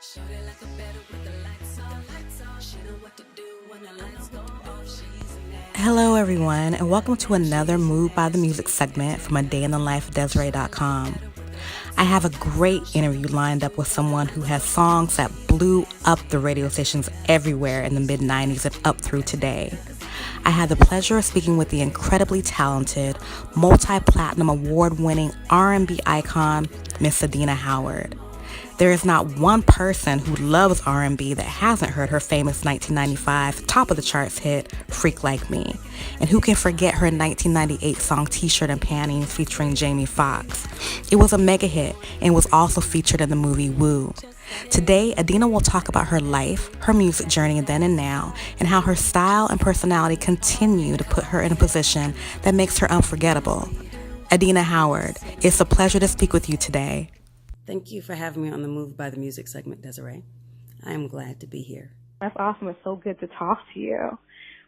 Shorty like a better with the lights on. She know what to do when the lights go off. She's a nasty. Hello, everyone, and welcome to another Moved by the Music segment from A Day in the Life of Desirae.com. I have a great interview lined up with someone who has songs that blew up the radio stations everywhere in the mid-90s and up through today. I had the pleasure of speaking with the incredibly talented, multi-platinum award-winning R&B icon, Miss Adina Howard. There is not one person who loves R&B that hasn't heard her famous 1995 top of the charts hit, Freak Like Me, and who can forget her 1998 song T-Shirt and Panties featuring Jamie Foxx. It was a mega hit and was also featured in the movie Woo. Today, Adina will talk about her life, her music journey then and now, and how her style and personality continue to put her in a position that makes her unforgettable. Adina Howard, it's a pleasure to speak with you today. Thank you for having me on the Moved by the Music segment, Desirae. I am glad to be here. That's awesome. It's so good to talk to you.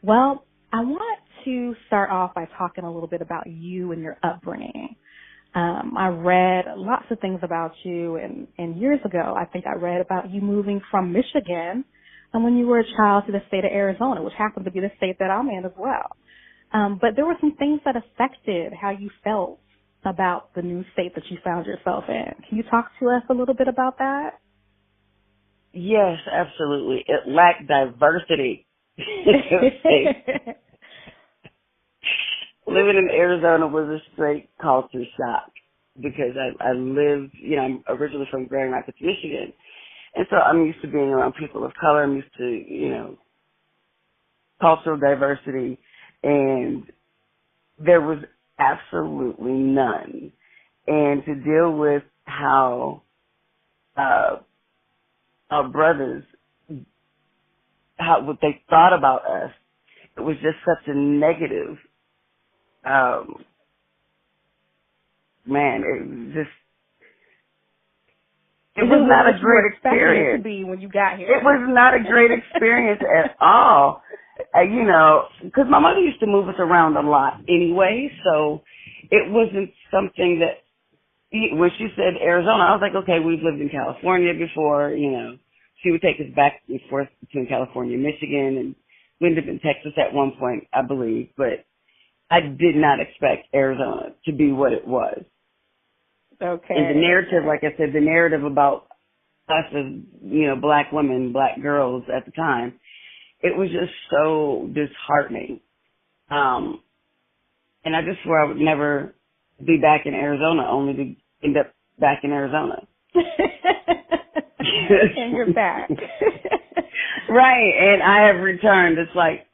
Well, I want to start off by talking a little bit about you and your upbringing. I read lots of things about you, and years ago, I think I read about you moving from Michigan when you were a child to the state of Arizona, which happened to be the state that I'm in as well. But there were some things that affected how you felt about the new state that you found yourself in. Can you talk to us a little bit about that? Yes, absolutely. It lacked diversity. Living in Arizona was a straight culture shock because I lived, I'm originally from Grand Rapids, Michigan. And so I'm used to being around people of color. I'm used to, cultural diversity. And there was absolutely none. And to deal with how our brothers, what they thought about us, it was just such a negative, it was not a great experience. It to be when you got here. It was not a great experience at all. Because my mother used to move us around a lot anyway, so it wasn't something that, when she said Arizona, I was like, okay, we've lived in California before, She would take us back and forth between California and Michigan, and we lived in Texas at one point, I believe, but I did not expect Arizona to be what it was. Okay. And the narrative, like I said, the narrative about us as, black women, black girls at the time, it was just so disheartening. And I just swore I would never be back in Arizona, only to end up back in Arizona. And you're back. Right, and I have returned. It's like,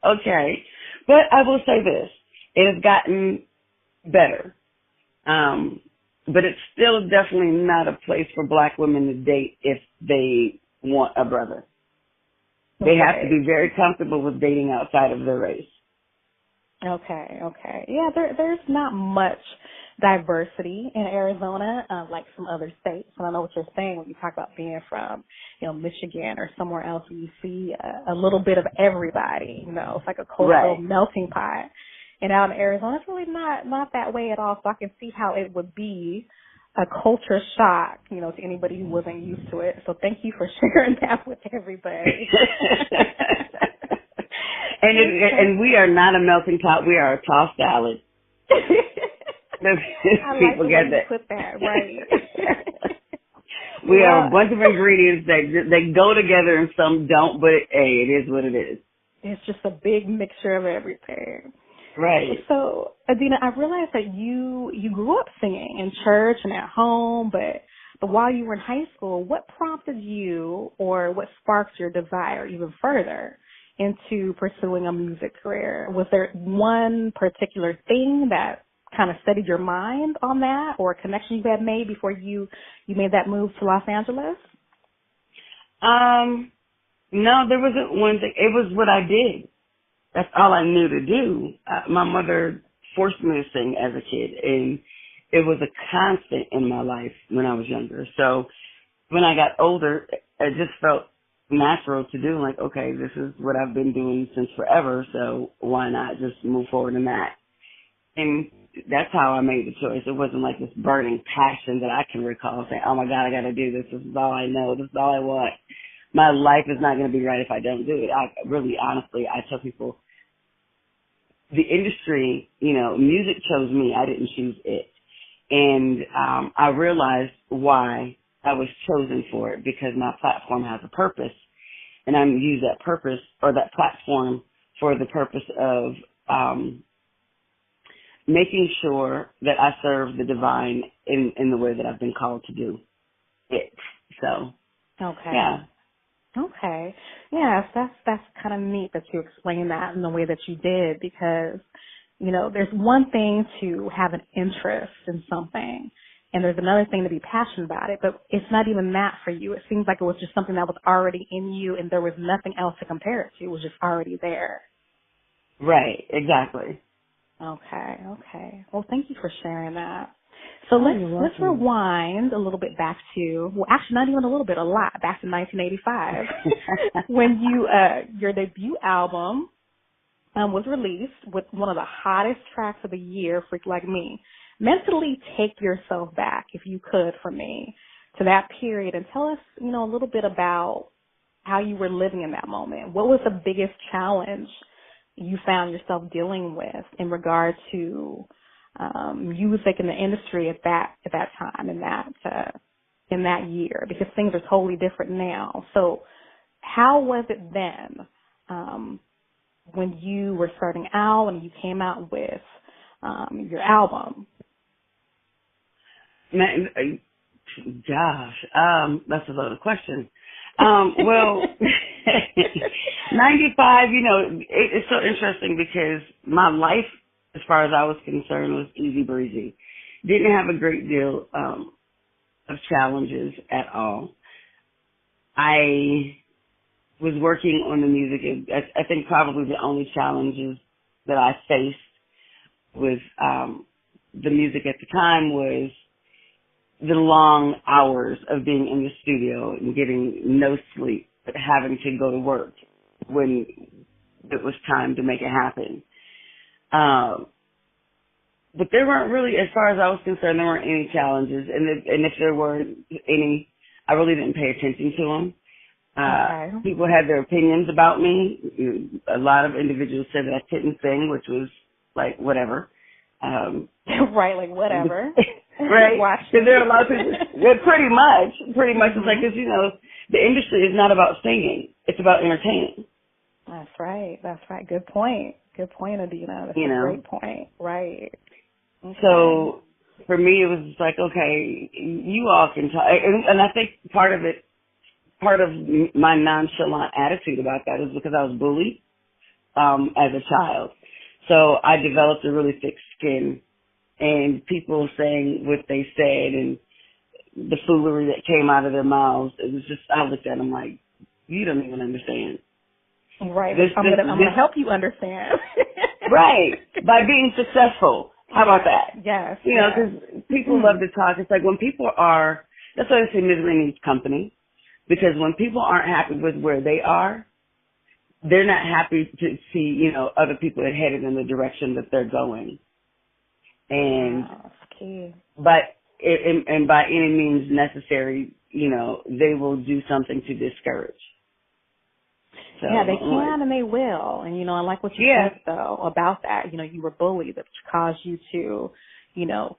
okay. But I will say this, it has gotten better. But it's still definitely not a place for black women to date if they want a brother. They have to be very comfortable with dating outside of their race. Okay. Yeah, there's not much diversity in Arizona, like some other states. And I know what you're saying when you talk about being from, Michigan or somewhere else where you see a little bit of everybody. It's like a cultural melting pot. And out in Arizona, it's really not that way at all. So I can see how it would be a culture shock, to anybody who wasn't used to it. So thank you for sharing that with everybody. And we are not a melting pot. We are a tossed salad. I like the way you put that, right. We are a bunch of ingredients that they go together and some don't, but hey, it is what it is. It's just a big mixture of everything. Right. So, Adina, I realized that you grew up singing in church and at home, but while you were in high school, what prompted you or what sparked your desire even further into pursuing a music career? Was there one particular thing that kind of steadied your mind on that, or a connection you had made before you made that move to Los Angeles? No, there wasn't one thing. It was what I did. That's all I knew to do. My mother forced me to sing as a kid, and it was a constant in my life when I was younger. So when I got older, it just felt natural to do. Like, okay, this is what I've been doing since forever, so why not just move forward in that? And that's how I made the choice. It wasn't like this burning passion that I can recall saying, oh my God, I got to do this. This is all I know. This is all I want. My life is not going to be right if I don't do it. I really, honestly, I tell people the industry, music chose me. I didn't choose it. And I realized why I was chosen for it, because my platform has a purpose, and I use that purpose or that platform for the purpose of making sure that I serve the divine in the way that I've been called to do it. So, okay. Yeah. Okay. Yes, that's kind of neat that you explained that in the way that you did, because, there's one thing to have an interest in something, and there's another thing to be passionate about it, but it's not even that for you. It seems like it was just something that was already in you, and there was nothing else to compare it to. It was just already there. Right, exactly. Okay. Well, thank you for sharing that. So let's rewind a little bit back to, well, actually not even a little bit, a lot, back to 1985 when your debut album was released with one of the hottest tracks of the year, Freak Like Me. Mentally take yourself back, if you could, for me, to that period, and tell us, a little bit about how you were living in that moment. What was the biggest challenge you found yourself dealing with in regard to music in the industry at that time, in that year, because things are totally different now. So how was it then when you were starting out and you came out with your album? Man, gosh, that's a loaded question. Well, 95, it's so interesting because my life, as far as I was concerned, was easy breezy. Didn't have a great deal of challenges at all. I was working on the music. I think probably the only challenges that I faced with the music at the time was the long hours of being in the studio and getting no sleep, but having to go to work when it was time to make it happen. But there weren't really, as far as I was concerned, there weren't any challenges. And if there were any, I really didn't pay attention to them. Okay. People had their opinions about me. A lot of individuals said that I couldn't sing, which was like, whatever. Right, like whatever. Right? Because there are a lot of people, pretty much. It's like, because, the industry is not about singing. It's about entertaining. That's right. Good point, Adina. That's a great point. Right. Okay. So for me, it was just like, okay, you all can talk. And I think part of my nonchalant attitude about that is because I was bullied as a child. So I developed a really thick skin, and people saying what they said and the foolery that came out of their mouths, it was just, I looked at them like, you don't even understand. Right. I'm going to help you understand. Right. By being successful. How about that? Yes. Because people love to talk. It's like when people are, that's why I say misery needs company. Because when people aren't happy with where they are, they're not happy to see, other people are headed in the direction that they're going. And that's key. And by any means necessary, they will do something to discourage. So, yeah, they can and they will. And, I like what you said, though, about that. You were bullied, which caused you to,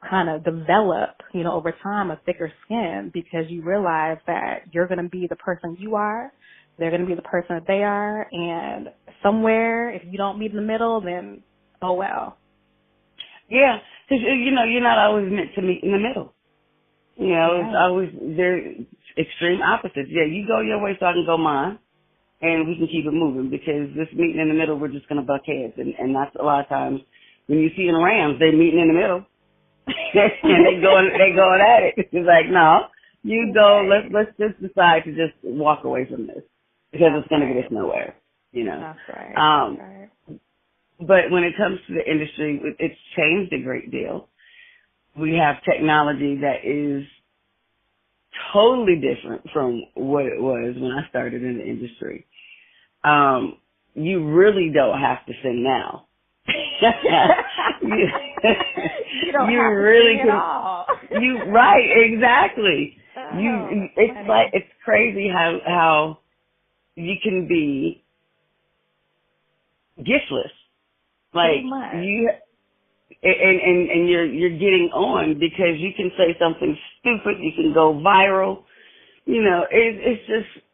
kind of develop, over time, a thicker skin, because you realize that you're going to be the person you are. They're going to be the person that they are. And somewhere, if you don't meet in the middle, then, oh, well. Yeah, because, you're not always meant to meet in the middle. It's always, they're extreme opposites. Yeah, you go your way so I can go mine. And we can keep it moving, because this meeting in the middle, we're just going to buck heads. And that's a lot of times when you see in Rams, they meeting in the middle. And they going at it. It's like, no, you go, let's just decide to just walk away from this, because it's going to get us nowhere, That's right. But when it comes to the industry, it's changed a great deal. We have technology that is totally different from what it was when I started in the industry. You really don't have to sing now. You don't you have to really sing at all. right, exactly. It's funny. like, it's crazy how you can be giftless. Like, you, and you're getting on because you can say something stupid, you can go viral. You know, it's just,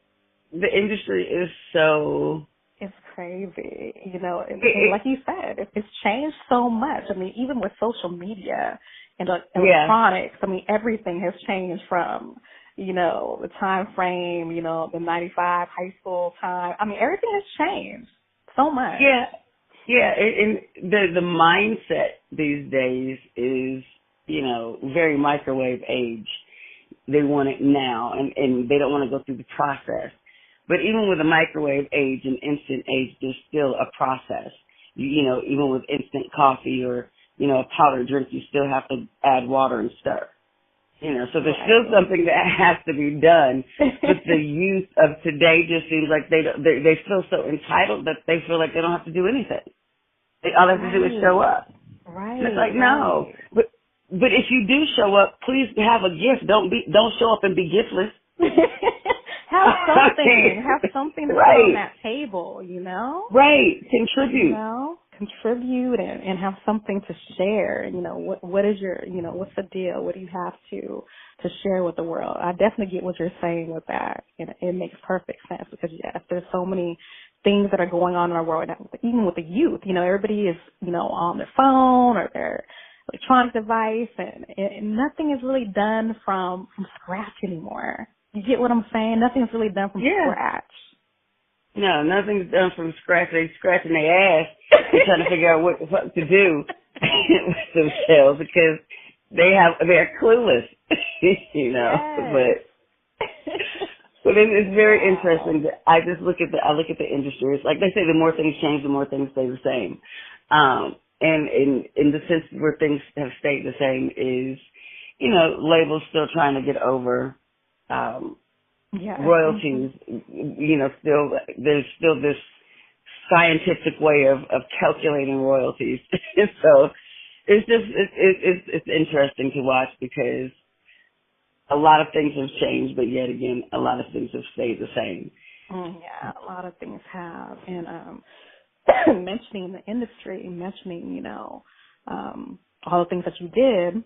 the industry is so... It's crazy, you know, and like you said, it's changed so much. I mean, even with social media and electronics, I mean, everything has changed from, you know, the time frame, you know, the 95 high school time. I mean, everything has changed so much. Yeah, and the mindset these days is, you know, very microwave age. They want it now, and they don't want to go through the process. But even with a microwave age and instant age, there's still a process. You know, even with instant coffee or, you know, a powdered drink, you still have to add water and stir. You know, so there's still something that has to be done. But the youth of today just seems like they feel so entitled that they feel like they don't have to do anything. All they have to do is show up. Right. And it's like, no. But if you do show up, please have a gift. Don't show up and be giftless. Have something to put on that table, you know? Right. Contribute. You know, contribute and have something to share. You know, what is your, you know, what's the deal? What do you have to share with the world? I definitely get what you're saying with that. And it makes perfect sense because, yes, there's so many things that are going on in our world, even with the youth. You know, everybody is, you know, on their phone or their electronic device, and nothing is really done from scratch anymore. You get what I'm saying? Nothing's really done from scratch. No, nothing's done from scratch. They scratching their ass and trying to figure out what the fuck to do with themselves because they're clueless, you know. But it's very interesting. I look at the industry. It's like they say, the more things change, the more things stay the same. And in the sense where things have stayed the same is, you know, labels still trying to get over royalties. You know, there's still this scientific way of calculating royalties. So it's interesting to watch because a lot of things have changed, but yet again, a lot of things have stayed the same. Yeah, a lot of things have. And mentioning the industry, you know, all the things that you did,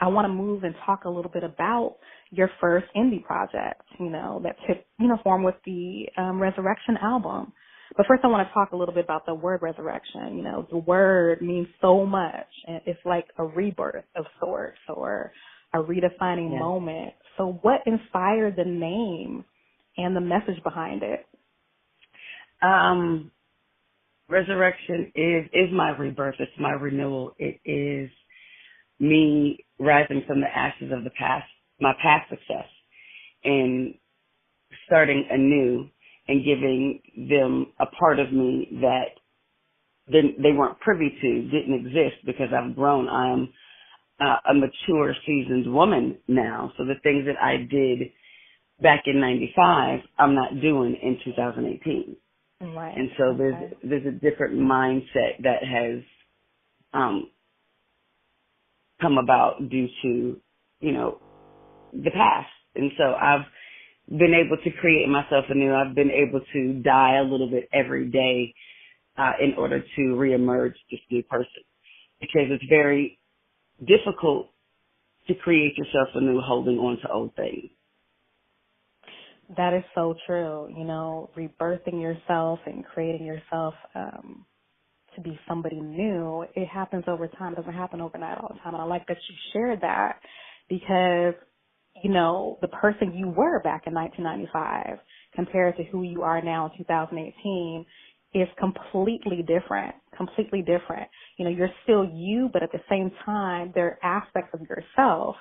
I want to move and talk a little bit about your first indie project, you know, that took, you know, form with the Resurrection album. But first I want to talk a little bit about the word resurrection. You know, the word means so much. It's like a rebirth of sorts or a redefining moment. So what inspired the name and the message behind it? Resurrection is my rebirth. It's my renewal. It is me rising from the ashes of the past, my past success, and starting anew and giving them a part of me that they weren't privy to, didn't exist because I've grown. I'm a mature, seasoned woman now. So the things that I did back in 95, I'm not doing in 2018. Right. And so there's a different mindset that has come about due to, you know, the past. And so I've been able to create myself anew. I've been able to die a little bit every day in order to reemerge this new person, because it's very difficult to create yourself anew holding on to old things. That is so true. You know, rebirthing yourself and creating yourself to be somebody new, it happens over time. It doesn't happen overnight all the time. And I like that you shared that because, you know, the person you were back in 1995 compared to who you are now in 2018 is completely different. You know, you're still you, but at the same time, there are aspects of yourself,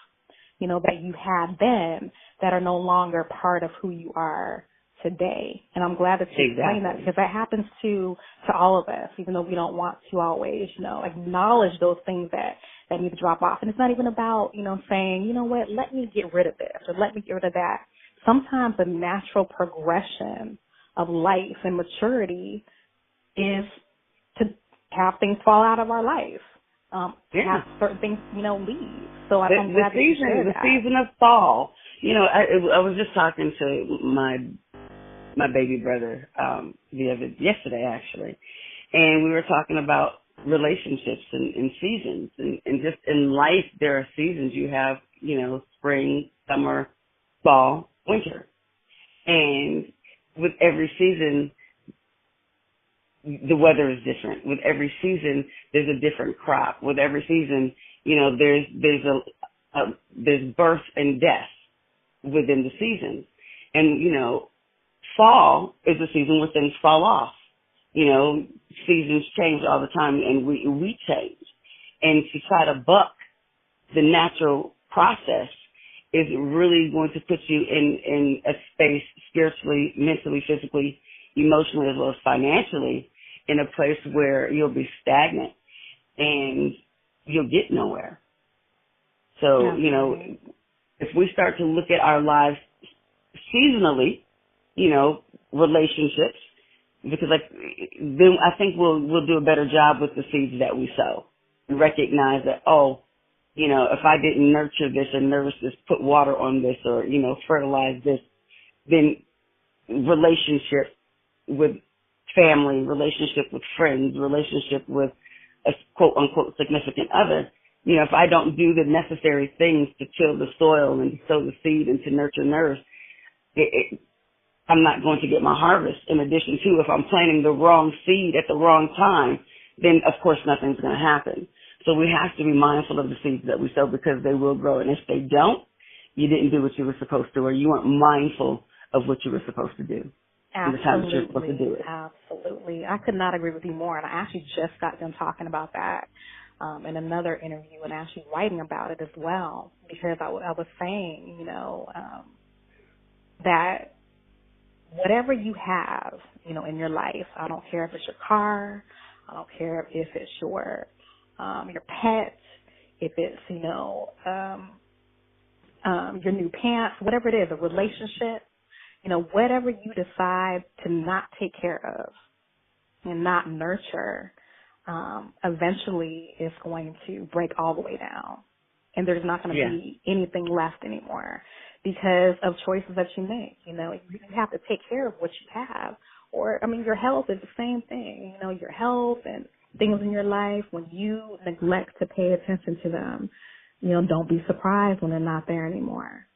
you know, that you had then that are no longer part of who you are today. And I'm glad that you explained that, because that happens to all of us, even though we don't want to always, you know, acknowledge those things that need to drop off. And it's not even about, you know, saying, you know what, let me get rid of this or let me get rid of that. Sometimes the natural progression of life and maturity is to have things fall out of our life. Yeah. have certain things, leave. So I'm The glad that you shared the that. season of fall. I was just talking to my baby brother yesterday actually, and we were talking about relationships and seasons, and just in life there are seasons. You have spring, summer, fall, winter, and with every season the weather is different. With every season there's a different crop. With every season there's birth and death within the seasons. And, fall is a season where things fall off. Seasons change all the time and we change. And to try to buck the natural process is really going to put you in a space spiritually, mentally, physically, emotionally, as well as financially, in a place where you'll be stagnant and you'll get nowhere. So, if we start to look at our lives seasonally, relationships, because then I think we'll do a better job with the seeds that we sow and recognize that, if I didn't nurture this and nourish this, put water on this or, fertilize this, then relationship with family, relationship with friends, relationship with a quote unquote significant other, if I don't do the necessary things to till the soil and to sow the seed and to nourish, I'm not going to get my harvest. In addition to, if I'm planting the wrong seed at the wrong time, then of course nothing's going to happen. So we have to be mindful of the seeds that we sow because they will grow. And if they don't, you didn't do what you were supposed to, or you weren't mindful of what you were supposed to do. Absolutely. The time that you're supposed to do it. Absolutely. I could not agree with you more. And I actually just got done talking about that in another interview and actually writing about it as well, because I was saying, that whatever you have, in your life, I don't care if it's your car, I don't care if it's your pet, if it's, your new pants, whatever it is, a relationship, whatever you decide to not take care of and not nurture, eventually it's going to break all the way down. And there's not going to be anything left anymore because of choices that you make. You have to take care of what you have. Or, your health is the same thing. Your health and things in your life, when you neglect to pay attention to them, don't be surprised when they're not there anymore.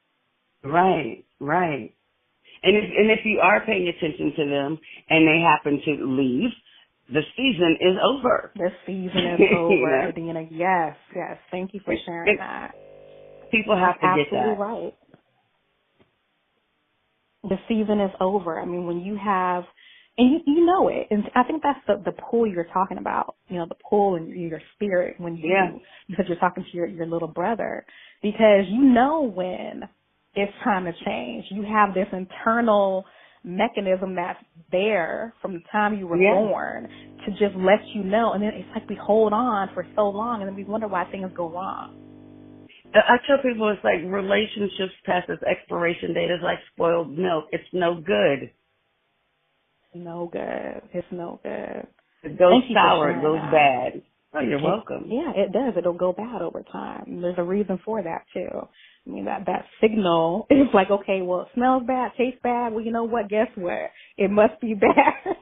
Right. And if you are paying attention to them and they happen to leave, the season is over. The season is over, Adina. Yes. Thank you for sharing that. People have to get that. Absolutely right. The season is over. When you have, and you know it, and I think that's the pull you're talking about, the pull in your spirit when you said you're talking to your little brother, because when it's time to change. You have this internal mechanism that's there from the time you were born to just let you know, and then it's like we hold on for so long and then we wonder why things go wrong. I tell people it's like relationships past its expiration date is like spoiled milk. It's no good. No good. It's no good. It goes sour. It goes bad. Oh, you're welcome. Yeah, it does. It'll go bad over time. There's a reason for that too. That signal is like, okay, well, it smells bad, tastes bad. Well, you know what? Guess what? It must be bad.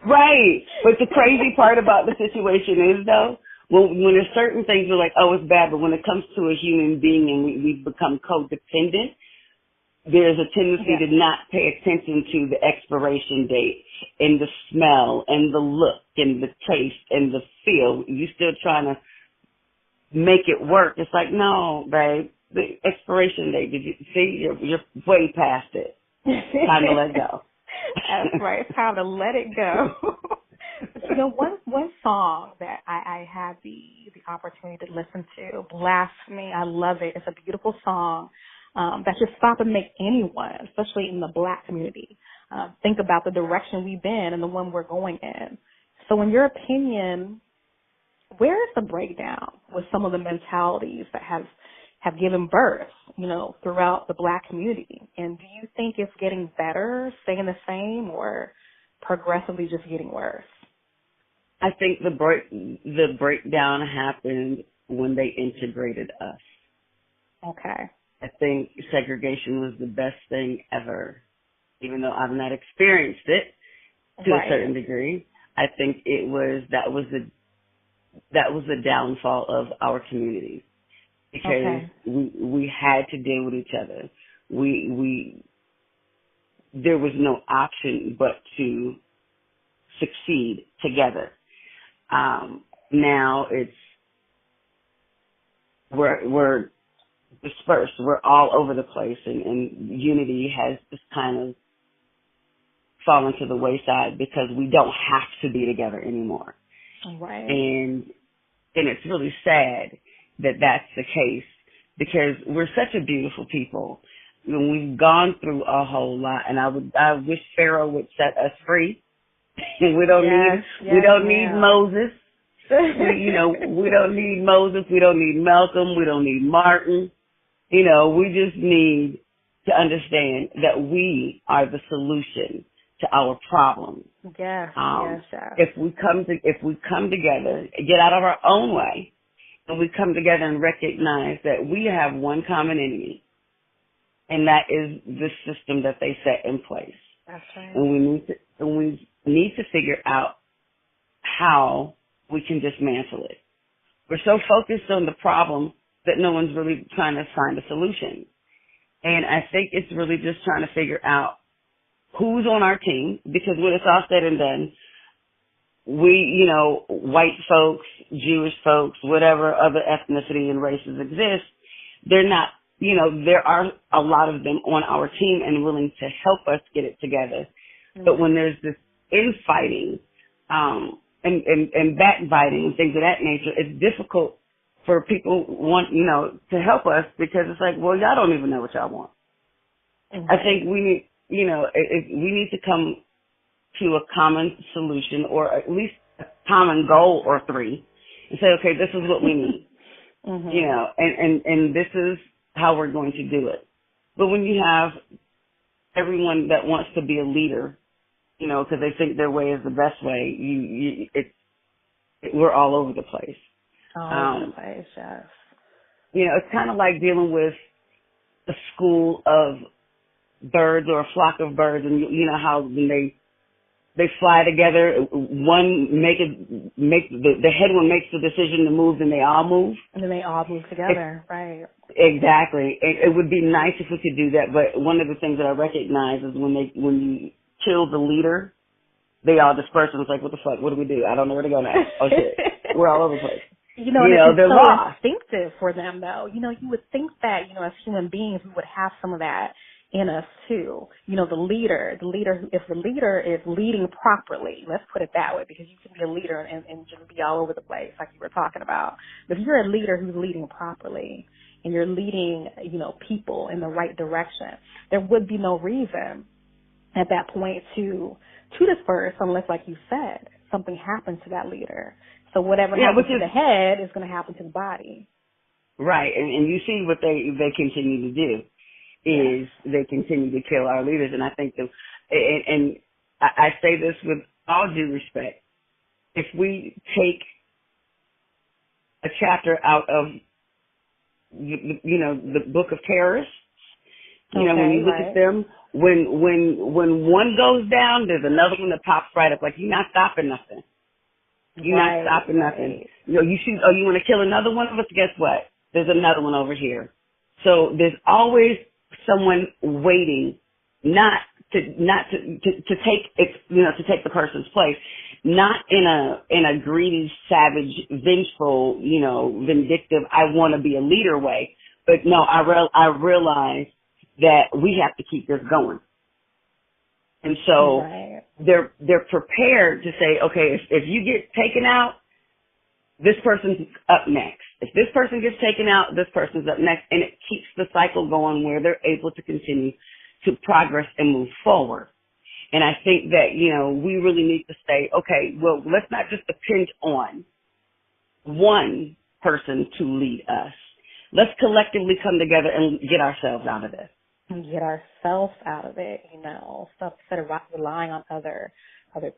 Right. But the crazy part about the situation is, though, when there's certain things we're like, oh, it's bad, but when it comes to a human being and we've become codependent, there's a tendency to not pay attention to the expiration date and the smell and the look and the taste and the feel. You're still trying to make it work. It's like, no, babe, the expiration date, did you see? You're way past it. Time to let go. That's right. It's time to let it go. One song that I had the opportunity to listen to, Blasphemy, I love it. It's a beautiful song that should stop and make anyone, especially in the Black community, think about the direction we've been and the one we're going in. So in your opinion, where is the breakdown with some of the mentalities that have given birth, throughout the Black community? And do you think it's getting better, staying the same, or progressively just getting worse? I think the breakdown happened when they integrated us. Okay. I think segregation was the best thing ever, even though I've not experienced it to a certain degree. I think that was the downfall of our community, because we had to deal with each other. There was no option but to succeed together. Now we're dispersed. We're all over the place, and unity has just kind of fallen to the wayside because we don't have to be together anymore. Right. And it's really sad that that's the case, because we're such a beautiful people. We've gone through a whole lot, and I wish Pharaoh would set us free. we don't need Moses. We don't need Moses. We don't need Malcolm. We don't need Martin. We just need to understand that we are the solution to our problems. Yes. If we come together, get out of our own way, and we come together and recognize that we have one common enemy, and that is the system that they set in place. That's right. And we need to figure out how we can dismantle it. We're so focused on the problem that no one's really trying to find a solution. And I think it's really just trying to figure out who's on our team, because when it's all said and done, we, white folks, Jewish folks, whatever other ethnicity and races exist, they're not, there are a lot of them on our team and willing to help us get it together. Mm-hmm. But when there's this infighting, and backbiting and things of that nature, it's difficult for people to help us, because it's like, well, y'all don't even know what y'all want. Mm-hmm. I think we need, we need to come to a common solution, or at least a common goal or three, and say, okay, this is what we need, mm-hmm. And this is how we're going to do it. But when you have everyone that wants to be a leader, because they think their way is the best way, we're all over the place. All over the place, yes. It's kind of like dealing with a school of birds or a flock of birds, and how when they fly together, one the head one makes the decision to move, and they all move. And then they all move together, right. Exactly. It would be nice if we could do that, but one of the things that I recognize is when you kill the leader, they all disperse, and it's like, what the fuck? What do we do? I don't know where to go now. Oh shit. We're all over the place. It's they're so lost. instinctive for them, though. You would think that, as human beings, we would have some of that in us too. The leader, if the leader is leading properly, let's put it that way, because you can be a leader and just be all over the place, like you were talking about. But if you're a leader who's leading properly, and you're leading, people in the right direction, there would be no reason at that point to disperse, unless, like you said, something happens to that leader. So whatever happens to the head is going to happen to the body. Right, and you see what they continue to do is they continue to kill our leaders, and I think and I say this with all due respect, if we take a chapter out of the book of terrorists, when you look at them, when one goes down, there's another one that pops right up. Like, you're not stopping nothing. You're not stopping nothing. You shoot. Oh, you want to kill another one of us? Guess what? There's another one over here. So there's always someone waiting, not to take to take the person's place, not in a greedy, savage, vengeful, vindictive, I want to be a leader way. But no, I realize that we have to keep this going. And so they're prepared to say, okay, if you get taken out, this person's up next. If this person gets taken out, this person's up next. And it keeps the cycle going where they're able to continue to progress and move forward. And I think that, we really need to say, okay, well, let's not just depend on one person to lead us. Let's collectively come together and get ourselves out of this. and get ourselves out of it, stuff instead of relying on other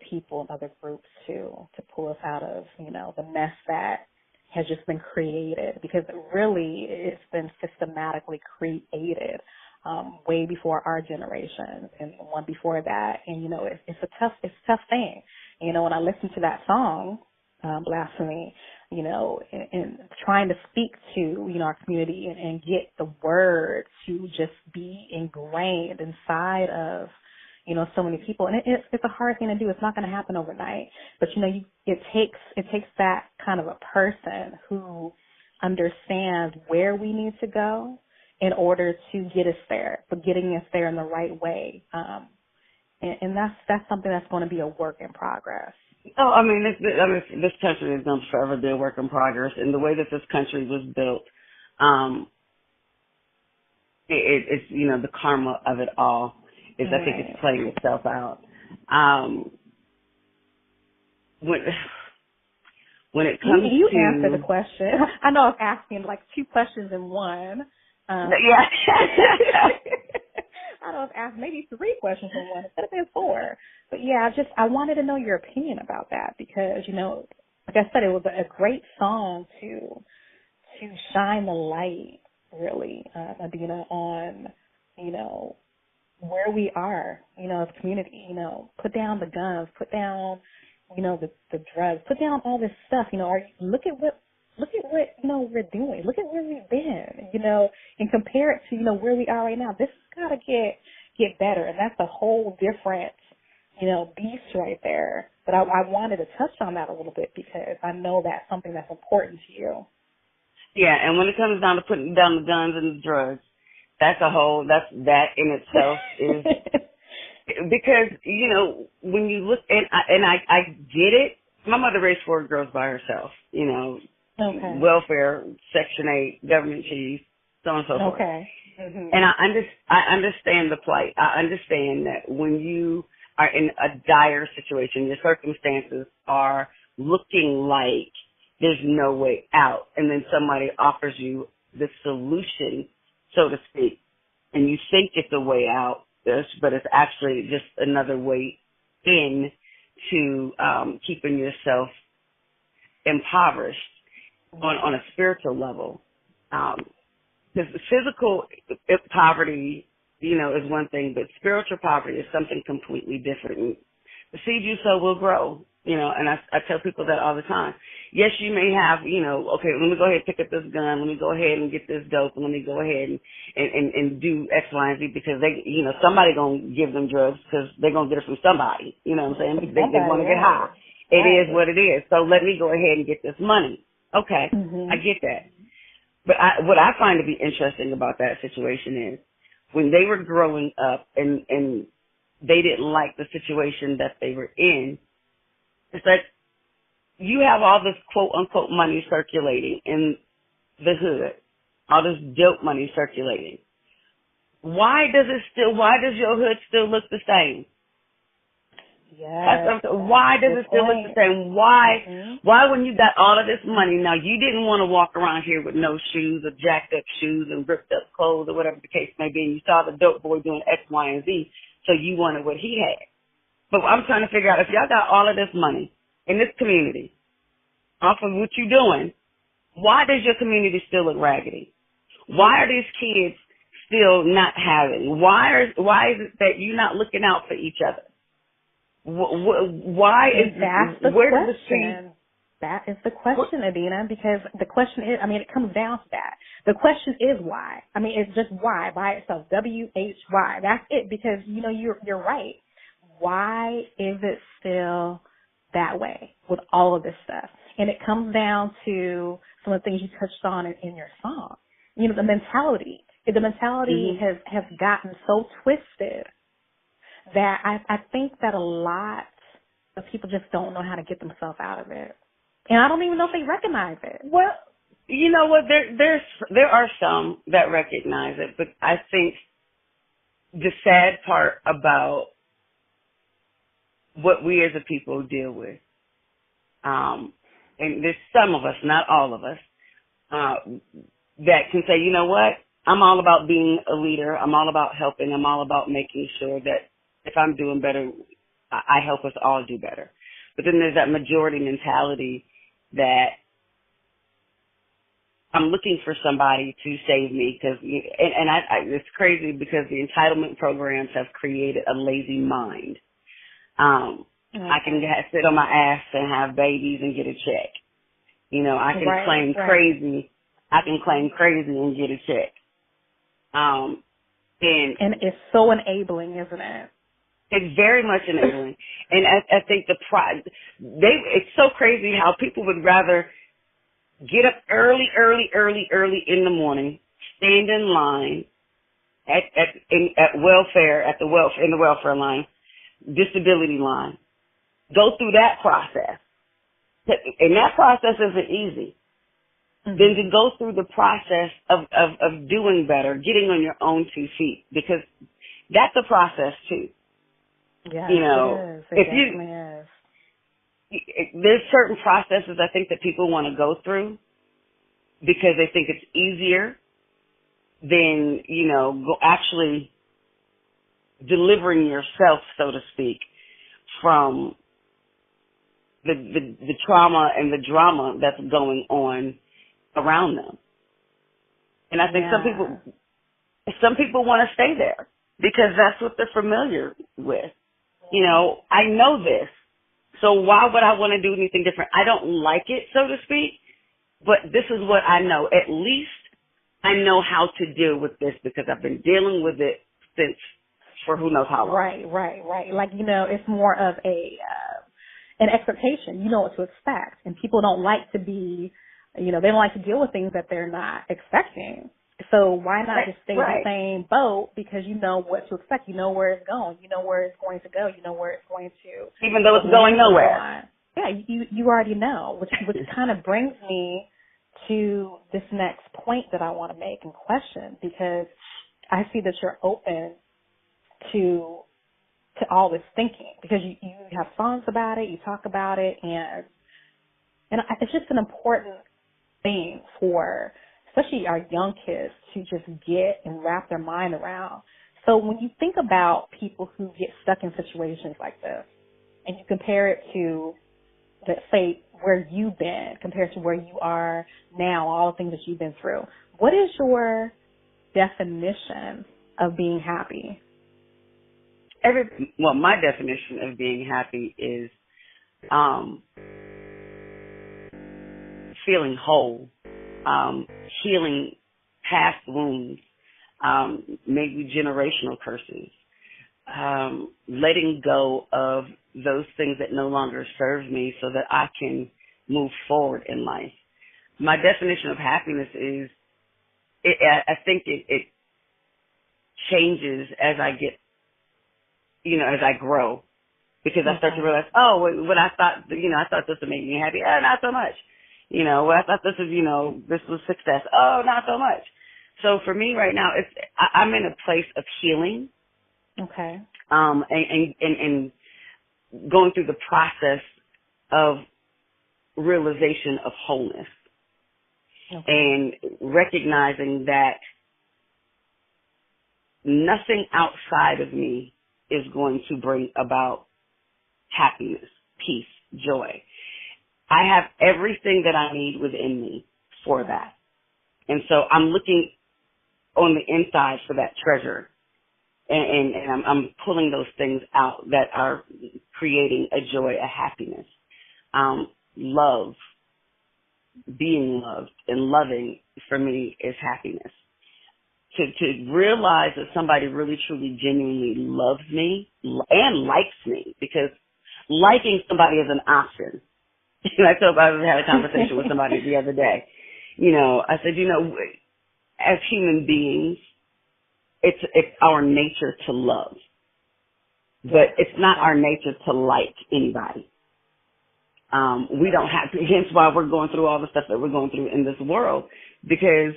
people and other groups to pull us out of, the mess that has just been created, because really it's been systematically created way before our generation and the one before that. And, it's a tough thing. When I listen to that song, Blasphemy, and trying to speak to, our community and get the word to just be ingrained inside of, so many people. And it's a hard thing to do. It's not going to happen overnight. But, it takes that kind of a person who understands where we need to go in order to get us there, but getting us there in the right way. And that's something that's going to be a work in progress. Oh, this country is going to forever be a work in progress. And the way that this country was built, it's, the karma of it all is, I think it's playing itself out. When it comes you to... answer the question. I know I was asking like two questions in one. Yeah. I know I was asking maybe three questions in one. It could have been four. But yeah, I wanted to know your opinion about that because, like I said, it was a great song to shine the light, really, Adina, on, where we are, as a community, put down the guns, put down, the drugs, put down all this stuff, look at what, we're doing. Look at where we've been, and compare it to, where we are right now. This has got to get better. And that's a whole different, beast right there. But I wanted to touch on that a little bit because I know that's something that's important to you. Yeah. And when it comes down to putting down the guns and the drugs, that in itself is, because, when you look, and I get it. My mother raised 4 girls by herself, okay. Welfare, Section 8, government cheese, so on and so forth. Okay. Mm-hmm. And I understand the plight. I understand that when you are in a dire situation, your circumstances are looking like there's no way out, and then somebody offers you the solution, so to speak, and you think it's a way out, but it's actually just another way in to keeping yourself impoverished on a spiritual level. Because physical poverty, is one thing, but spiritual poverty is something completely different. And the seed you sow will grow, and I tell people that all the time. Yes, you may have, okay, let me go ahead and pick up this gun, let me go ahead and get this dope, and let me go ahead and do X, Y, and Z, because they, somebody gonna give them drugs because they're gonna get it from somebody, what I'm saying? They want to get high. It is what it is. So let me go ahead and get this money. Okay, I get that. But what I find to be interesting about that situation is when they were growing up and they didn't like the situation that they were in, it's like you have all this quote unquote money circulating in the hood, all this dope money circulating. Why does your hood still look the same? Yes. Why does it still look the same? Why when you got all of this money, now you didn't want to walk around here with no shoes or jacked up shoes and ripped up clothes or whatever the case may be, and you saw the dope boy doing X, Y, and Z, so you wanted what he had. But I'm trying to figure out, if y'all got all of this money in this community off of what you're doing, why does your community still look raggedy? Why are these kids still not having? Why is it that you're not looking out for each other? Why is that's the question? That is the question, Adina, because the question is, it comes down to that. The question is why. It's just why by itself. WHY. That's it. Because you're right. Why is it still that way with all of this stuff? And it comes down to some of the things you touched on in your song. The mentality. The mentality has gotten so twisted that I think that a lot of people just don't know how to get themselves out of it. And I don't even know if they recognize it. Well, you know what? There are some that recognize it, but I think the sad part about what we as a people deal with, and there's some of us, not all of us, that can say, you know what? I'm all about being a leader. I'm all about helping. I'm all about making sure that if I'm doing better, I help us all do better. But then there's that majority mentality that I'm looking for somebody to save me because, and it's crazy because the entitlement programs have created a lazy mind. I can sit on my ass and have babies and get a check. You know, I can claim crazy. I can claim crazy and get a check. And it's so enabling, isn't it? It's very much enabling. And I think it's so crazy how people would rather get up early in the morning, stand in line in the welfare line, disability line, go through that process. And that process isn't easy. Mm-hmm. Then to go through the process of doing better, getting on your own 2 feet, because that's a process too. Yeah, you know, it is. It definitely is. There's certain processes I think that people want to go through because they think it's easier than, actually delivering yourself, so to speak, from the trauma and the drama that's going on around them. And I think some people want to stay there because that's what they're familiar with. I know this, so why would I want to do anything different? I don't like it, so to speak, but this is what I know. At least I know how to deal with this because I've been dealing with it for who knows how long. Right. Like, it's more of an expectation. You know what to expect. And people don't like to be, they don't like to deal with things that they're not expecting. So why not just stay in the same boat because you know what to expect. You know where it's going. You know where it's going to go. You know where it's going to. Even though it's going nowhere. Yeah, you already know, which kind of brings me to this next point that I want to make and question, because I see that you're open to all this thinking because you have songs about it, you talk about it, and it's just an important thing for especially our young kids to just get and wrap their mind around. So when you think about people who get stuck in situations like this and you compare it to, let's say, where you've been compared to where you are now, all the things that you've been through, what is your definition of being happy? My definition of being happy is feeling whole, healing past wounds, maybe generational curses, letting go of those things that no longer serve me so that I can move forward in life. My definition of happiness is, I think it changes as I get, as I grow, because I start to realize, what I thought, I thought this would make me happy. Not so much. I thought this was, this was success. Not so much. So for me right now, I'm in a place of healing. Okay. And going through the process of realization of wholeness. Okay. And recognizing that nothing outside of me is going to bring about happiness, peace, joy. I have everything that I need within me for that. And so I'm looking on the inside for that treasure. And I'm pulling those things out that are creating a joy, a happiness. Love, being loved and loving for me is happiness. To realize that somebody really, truly, genuinely loves me and likes me, because liking somebody is an option. I had a conversation with somebody the other day. I said, as human beings, it's our nature to love, but it's not our nature to like anybody. We don't have to, hence why we're going through all the stuff that we're going through in this world, because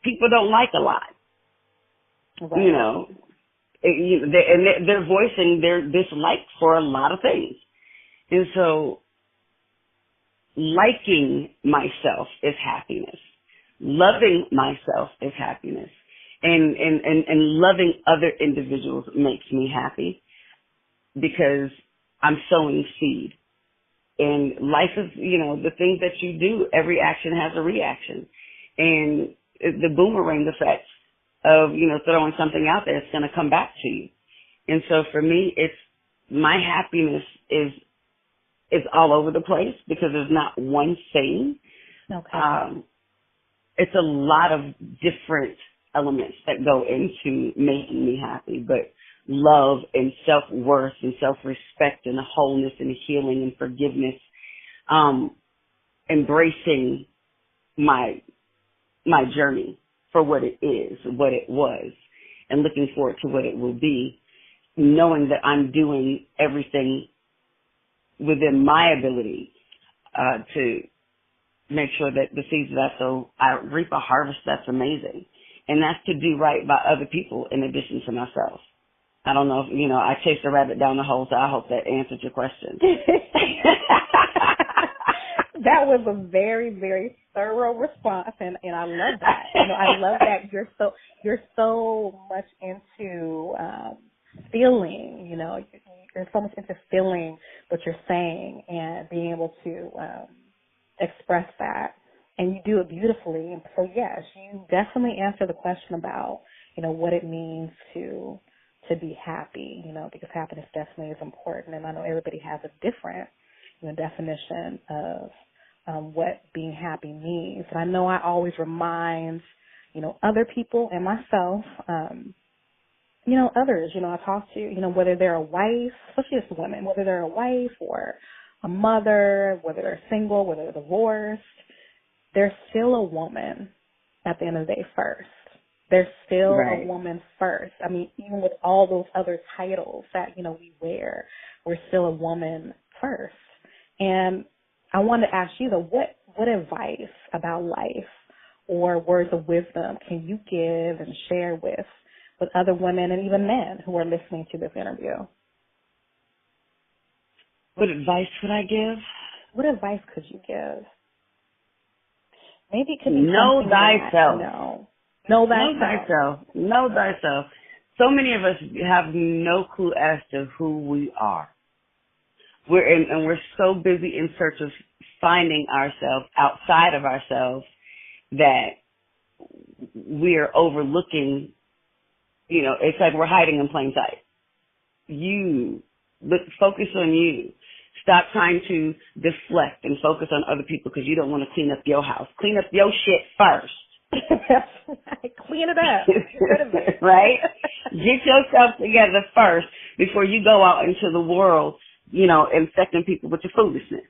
people don't like a lot. Right. They're voicing their dislike for a lot of things. And so liking myself is happiness. Loving myself is happiness. And loving other individuals makes me happy because I'm sowing seed. And life is, the things that you do, every action has a reaction. And the boomerang effect of, throwing something out there, it's going to come back to you. And so for me, it's my happiness is all over the place because there's not one thing. Okay. It's a lot of different elements that go into making me happy, but love and self-worth and self-respect and wholeness and healing and forgiveness, embracing my journey for what it is, what it was, and looking forward to what it will be, knowing that I'm doing everything within my ability to make sure that the seeds that I sow, I reap a harvest that's amazing. And that's to do right by other people in addition to myself. I don't know if, I chased a rabbit down the hole, so I hope that answered your question. That was a very, very thorough response, and I love that. I love that you're so much into feeling, you're so much into feeling what you're saying and being able to express that. And you do it beautifully. And so, yes, you definitely answer the question about, what it means to be happy, because happiness definitely is important. And I know everybody has a different, definition of what being happy means. And I know I always remind, other people and myself, others, I talk to, whether they're a wife, especially as women, whether they're a wife or a mother, whether they're single, whether they're divorced, they're still a woman at the end of the day first. They're still right. a woman first. I mean, even with all those other titles that, we wear, we're still a woman first. And I want to ask you, though, what advice about life or words of wisdom can you give and share with other women and even men who are listening to this interview? What advice would I give? What advice could you give? Maybe it could be know thyself. Know thyself. Know thyself. So many of us have no clue as to who we are. We're so busy in search of finding ourselves outside of ourselves that we're overlooking, it's like we're hiding in plain sight. Focus on you. Stop trying to deflect and focus on other people because you don't want to clean up your house. Clean up your shit first. Clean it up. Get rid of it. Right? Get yourself together first before you go out into the world, infecting people with your foolishness.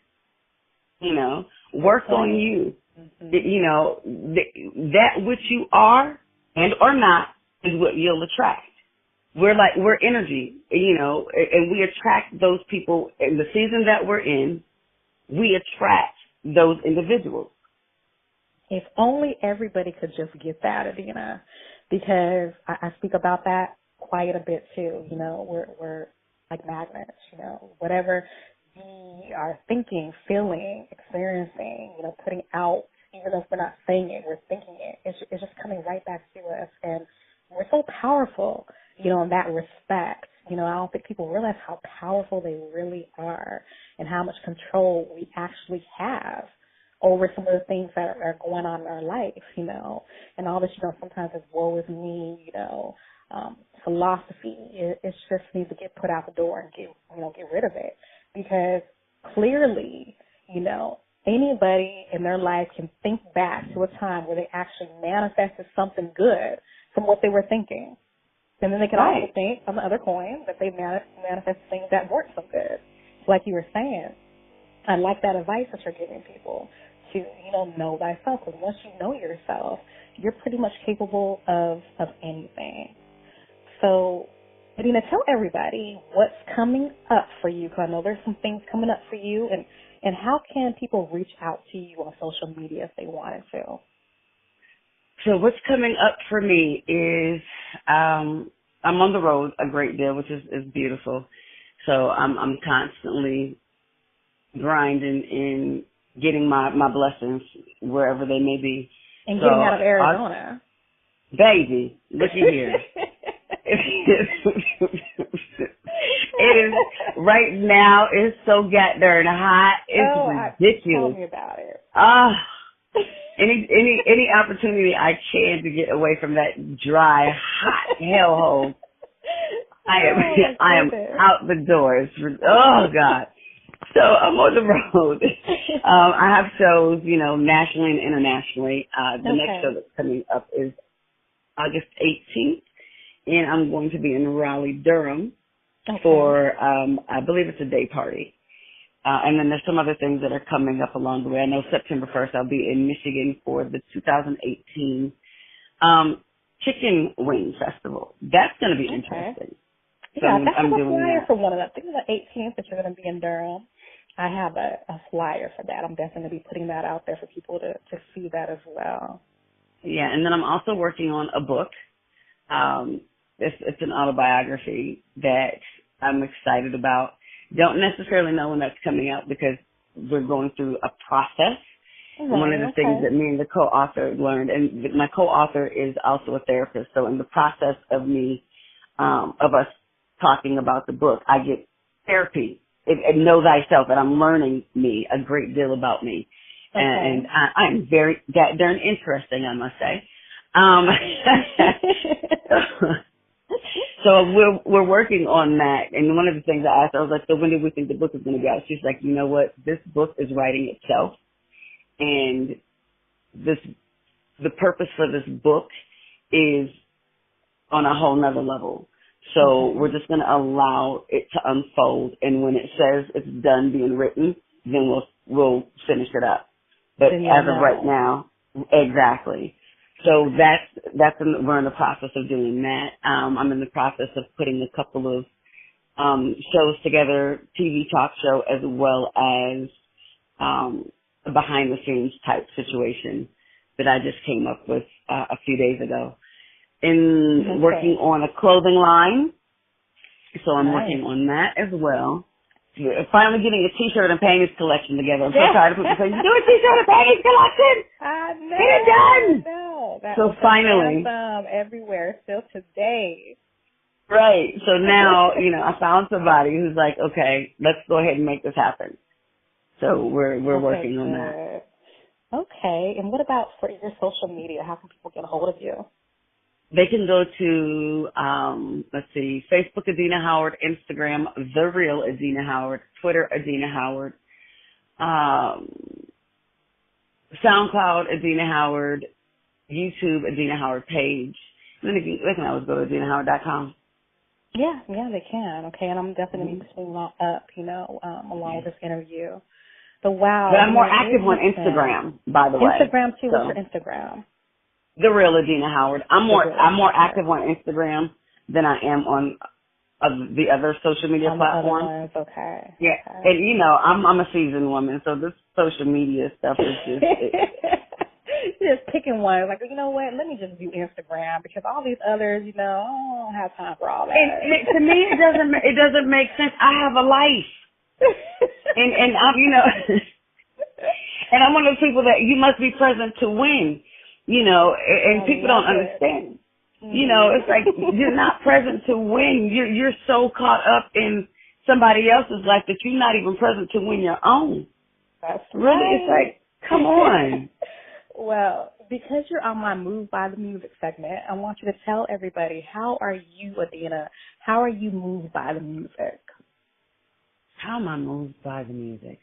Work on you. Mm-hmm. That which you are and or not is what you'll attract. We're energy, and we attract those people in the season that we're in. We attract those individuals. If only everybody could just get that, Adina, because I speak about that quite a bit too. We're like magnets, whatever we are thinking, feeling, experiencing, putting out, even if we're not saying it, we're thinking it. It's just coming right back to us. And we're so powerful, in that respect. I don't think people realize how powerful they really are and how much control we actually have over some of the things that are going on in our life, and all this, sometimes it's woe is me, philosophy. It just needs to get put out the door and get rid of it, because clearly, anybody in their life can think back to a time where they actually manifested something good from what they were thinking. And then they can also think on the other coin that they manifested things that weren't so good. Like you were saying, I like that advice that you're giving people to, know thyself. Because once you know yourself, you're pretty much capable of anything. So, Adina, tell everybody what's coming up for you, because I know there's some things coming up for you, and how can people reach out to you on social media if they wanted to? So what's coming up for me is I'm on the road a great deal, which is beautiful. So I'm constantly grinding and getting my blessings wherever they may be. And getting out of Arizona. Baby, looky here. It is, right now, it's so goddamn hot. It's ridiculous. Tell me about it. Any opportunity I can to get away from that dry, hot hellhole, I am out the doors. Oh God. So I'm on the road. I have shows, nationally and internationally. The next show that's coming up is August 18th, and I'm going to be in Raleigh, Durham for, I believe it's a day party. And then there's some other things that are coming up along the way. I know September 1st I'll be in Michigan for the 2018 Chicken Wing Festival. That's going to be interesting. So yeah, I have a doing flyer that. for one of them. I think the 18th that you're going to be in Durham. I have a flyer for that. I'm definitely going to be putting that out there for people to see that as well. Yeah, and then I'm also working on a book. It's an autobiography that I'm excited about. Don't necessarily know when that's coming out because we're going through a process. One of the things that me and the co-author learned, and my co-author is also a therapist, so in the process of of us talking about the book, I get therapy. It know thyself, and I'm learning a great deal about me. And I'm very darn interesting, I must say. So we're working on that. And one of the things I asked, I was like, so when do we think the book is going to be out? She's like, you know what? This book is writing itself. And the purpose for this book is on a whole nother level. So we're just going to allow it to unfold. And when it says it's done being written, then we'll finish it up. But as of right now, exactly. So we're in the process of doing that. I'm in the process of putting a couple of shows together, TV talk show, as well as a behind the scenes type situation that I just came up with a few days ago. And working on a clothing line. So I'm working on that as well. Finally getting a t-shirt and panties collection together. I'm so tired of people saying, do a t-shirt and panties collection! I know. Get it done! I know. That so finally. Everywhere, still today. Right. So now, I found somebody who's like, okay, let's go ahead and make this happen. So we're working on that. Okay. And what about for your social media? How can people get a hold of you? They can go to, Facebook, Adina Howard, Instagram, The Real Adina Howard, Twitter, Adina Howard, SoundCloud, Adina Howard, YouTube, Adina Howard page. And then they can always go to AdinaHoward.com. Yeah, they can. Okay, and I'm definitely going to be putting that up, along with this interview. But wow. But I'm more active on Instagram, by the way. Instagram too. What's your Instagram? The Real Adina Howard. I'm more active on Instagram than I am on the other social media platforms. Okay. Yeah, okay. And I'm a seasoned woman, so this social media stuff is just. Just picking one, like, you know what? Let me just do Instagram because all these others, I don't have time for all that. And to me, it doesn't make sense. I have a life, and I'm and I'm one of those people that you must be present to win. And people don't understand. It's like you're not present to win. You're so caught up in somebody else's life that you're not even present to win your own. That's really, right. It's like, come on. Well, because you're on my Move by the Music segment, I want you to tell everybody, how are you, Adina? How are you moved by the music? How am I moved by the music?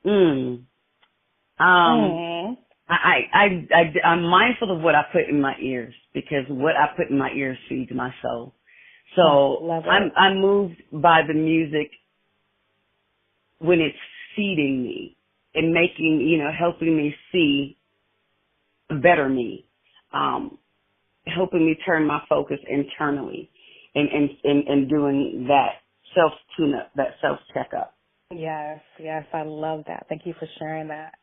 I'm mindful of what I put in my ears because what I put in my ears feeds my soul. So I'm moved by the music when it's feeding me and making, helping me see a better me, helping me turn my focus internally and doing that self-tune-up, that self-checkup. Yes, I love that. Thank you for sharing that.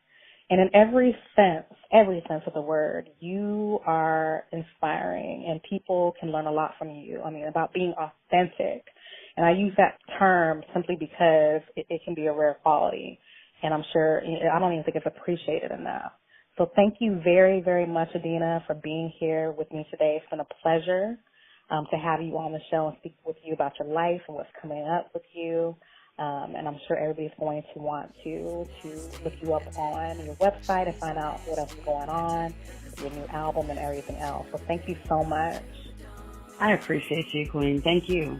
And in every sense of the word, you are inspiring and people can learn a lot from you. I mean, about being authentic. And I use that term simply because it can be a rare quality. And I'm sure, I don't even think it's appreciated enough. So thank you very, very much, Adina, for being here with me today. It's been a pleasure to have you on the show and speak with you about your life and what's coming up with you. And I'm sure everybody's going to want to look you up on your website and find out what else is going on, your new album and everything else. So thank you so much. I appreciate you, Queen. Thank you.